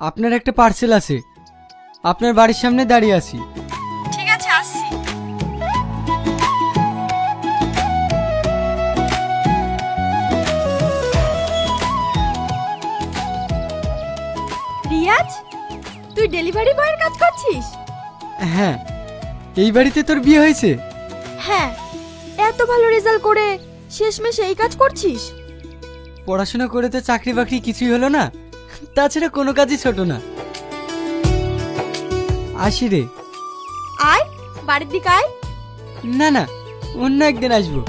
আপনার একটা পার্সেল আছে, আপনার বাড়ির সামনে দাঁড়িয়ে আছি। ঠিক আছে, আসছি। রিয়াজ, তুই ডেলিভারি বয়ের কাজ করছিস? হ্যাঁ, এই বাড়িতে তোর বিয়ে হয়েছে? হ্যাঁ। এত ভালো রেজাল্ট করে শেষমেশ এই কাজ করছিস? পড়াশোনা করে তো চাকরি বাকরি কিছুই হলো না, তাছাড়া কোনো কাজই ছোট না। আসি রে। আয়, বাড়ির দিকে আয়। না না, অন্য একদিন আসবো।